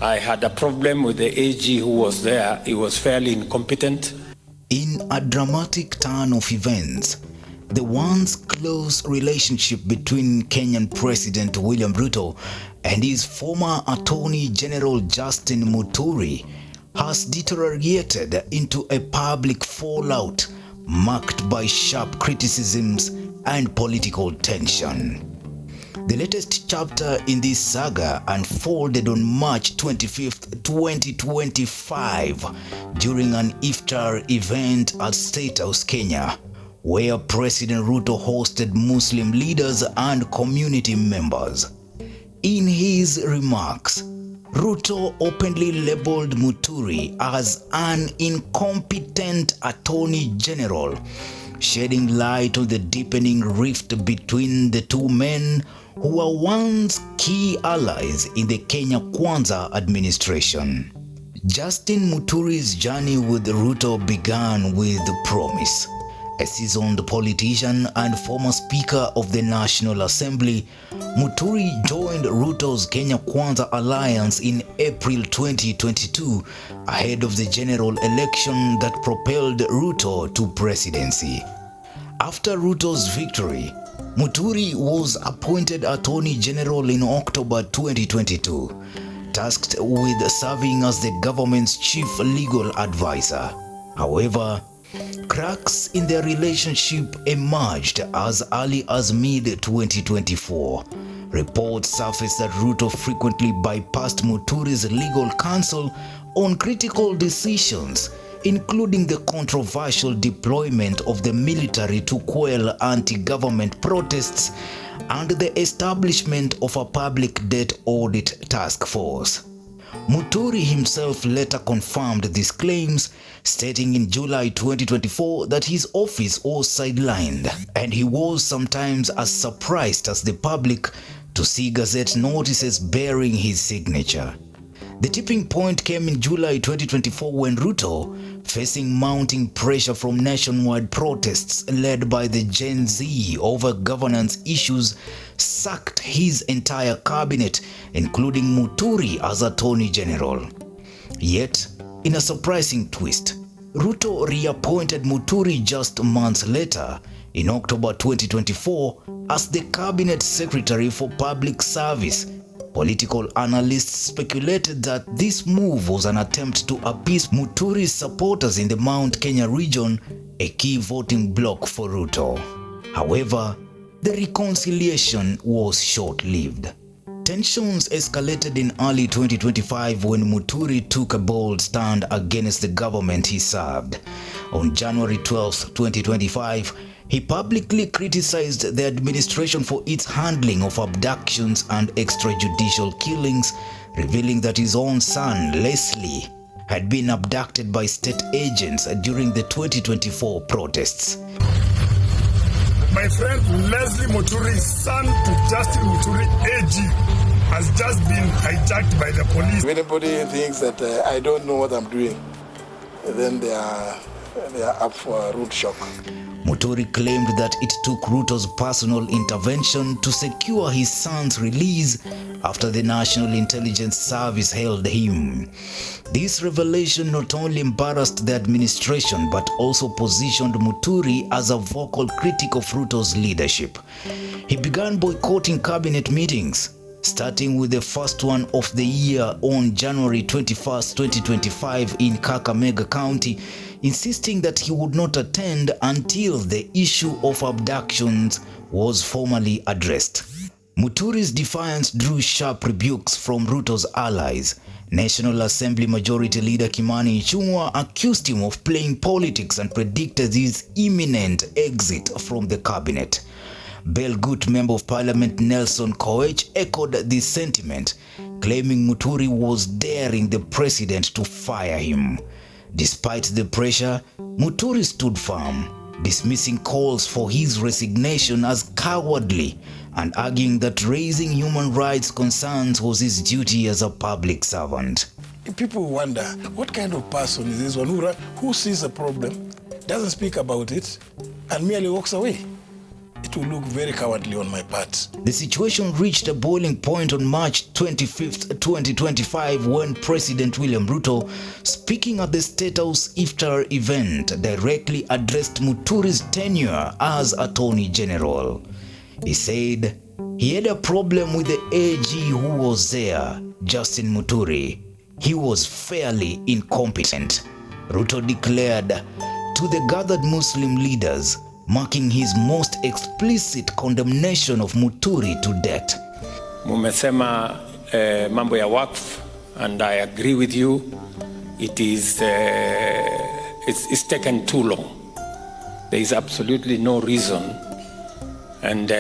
I had a problem with the AG who was there. He was fairly incompetent. In a dramatic turn of events, the once close relationship between Kenyan President William Ruto and his former Attorney General Justin Muturi has deteriorated into a public fallout marked by sharp criticisms and political tension. The latest chapter in this saga unfolded on March 25th, 2025 during an Iftar event at State House, Kenya, where President Ruto hosted Muslim leaders and community members. In his remarks, Ruto openly labeled Muturi as an incompetent attorney general, shedding light on the deepening rift between the two men who were once key allies in the Kenya KUZA administration. Justin Muturi's journey with Ruto began with promise. A seasoned politician and former Speaker of the National Assembly, Muturi joined Ruto's Kenya KUZA alliance in April 2022 ahead of the general election that propelled Ruto to presidency. After Ruto's victory, Muturi was appointed Attorney General in October 2022, tasked with serving as the government's chief legal advisor. However, cracks in their relationship emerged as early as mid-2024. Reports surfaced that Ruto frequently bypassed Muturi's legal counsel on critical decisions, including the controversial deployment of the military to quell anti-government protests and the establishment of a public debt audit task force. Muturi himself later confirmed these claims, stating in July 2024 that his office was sidelined, and he was sometimes as surprised as the public to see Gazette notices bearing his signature. The tipping point came in July 2024 when Ruto, facing mounting pressure from nationwide protests led by the Gen Z over governance issues, sacked his entire cabinet, including Muturi as Attorney General. Yet, in a surprising twist, Ruto reappointed Muturi just months later, in October 2024, as the Cabinet Secretary for Public Service. Political analysts speculated that this move was an attempt to appease Muturi's supporters in the Mount Kenya region, a key voting bloc for Ruto. However, the reconciliation was short-lived. Tensions escalated in early 2025 when Muturi took a bold stand against the government he served. On January 12, 2025, he publicly criticized the administration for its handling of abductions and extrajudicial killings, revealing that his own son, Leslie, had been abducted by state agents during the 2024 protests. My friend Leslie Muturi's son to Justin Muturi AG has just been hijacked by the police. If anybody thinks that I don't know what I'm doing, then they are up for a root shock. Muturi claimed that it took Ruto's personal intervention to secure his son's release after the National Intelligence Service held him. This revelation not only embarrassed the administration but also positioned Muturi as a vocal critic of Ruto's leadership. He began boycotting cabinet meetings, starting with the first one of the year on January 21, 2025 in Kakamega County, insisting that he would not attend until the issue of abductions was formally addressed. Muturi's defiance drew sharp rebukes from Ruto's allies. National Assembly Majority Leader Kimani Ichung'wah accused him of playing politics and predicted his imminent exit from the cabinet. Belgut Member of Parliament Nelson Koech echoed this sentiment, claiming Muturi was daring the president to fire him. Despite the pressure, Muturi stood firm, dismissing calls for his resignation as cowardly and arguing that raising human rights concerns was his duty as a public servant. People wonder, what kind of person is this one who sees a problem, doesn't speak about it, and merely walks away? it will look very cowardly on my part. The situation reached a boiling point on March 25th, 2025 when President William Ruto, speaking at the State House Iftar event, directly addressed Muturi's tenure as Attorney General. He said he had a problem with the AG who was there, Justin Muturi. He was fairly incompetent, Ruto declared to the gathered Muslim leaders, marking his most explicit condemnation of Muturi to death. Mumesema mambo ya wakf, and I agree with you. It is it's taken too long. There is absolutely no reason, and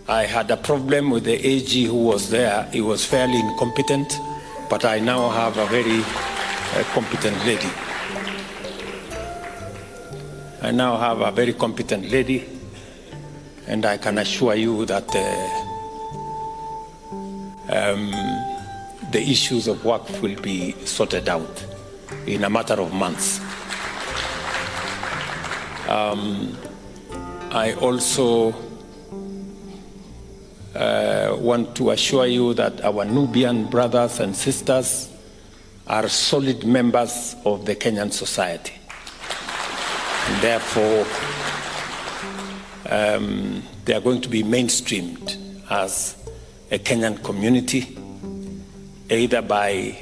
I had a problem with the AG who was there. He was fairly incompetent, but I now have a very competent lady. I now have a very competent lady, and I can assure you that the issues of work will be sorted out in a matter of months. I also want to assure you that our Nubian brothers and sisters are solid members of the Kenyan society. And therefore, they are going to be mainstreamed as a Kenyan community, either by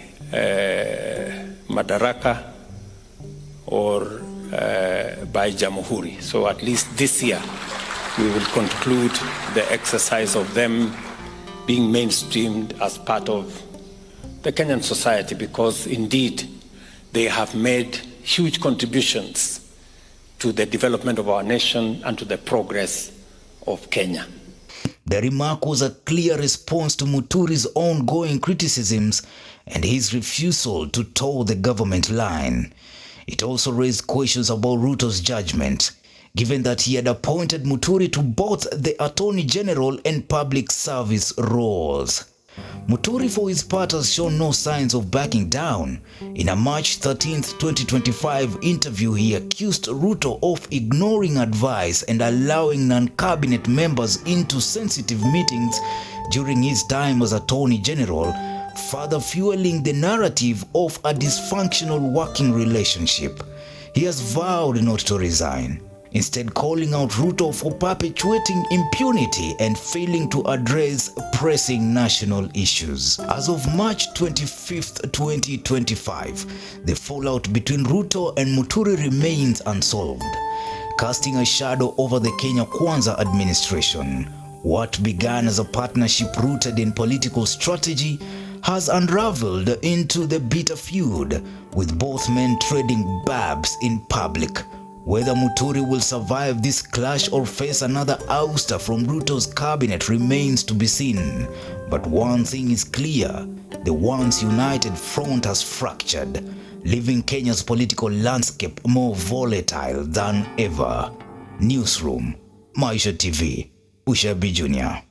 Madaraka or by Jamhuri. So at least this year, we will conclude the exercise of them being mainstreamed as part of the Kenyan society, because indeed they have made huge contributions to the development of our nation and to the progress of Kenya. The remark was a clear response to Muturi's ongoing criticisms and his refusal to toe the government line. It also raised questions about Ruto's judgment, given that he had appointed Muturi to both the Attorney General and public service roles. Muturi, for his part, has shown no signs of backing down. In a March 13, 2025 interview, he accused Ruto of ignoring advice and allowing non-cabinet members into sensitive meetings during his time as Attorney General, further fueling the narrative of a dysfunctional working relationship. He has vowed not to resign, instead calling out Ruto for perpetuating impunity and failing to address pressing national issues. As of March 25th, 2025, the fallout between Ruto and Muturi remains unsolved, casting a shadow over the Kenya Kwanza administration. What began as a partnership rooted in political strategy has unraveled into the bitter feud, with both men trading barbs in public. Whether Muturi will survive this clash or face another ouster from Ruto's cabinet remains to be seen. But one thing is clear: the once united front has fractured, leaving Kenya's political landscape more volatile than ever. Newsroom, Maisha TV, Ushabi Jr.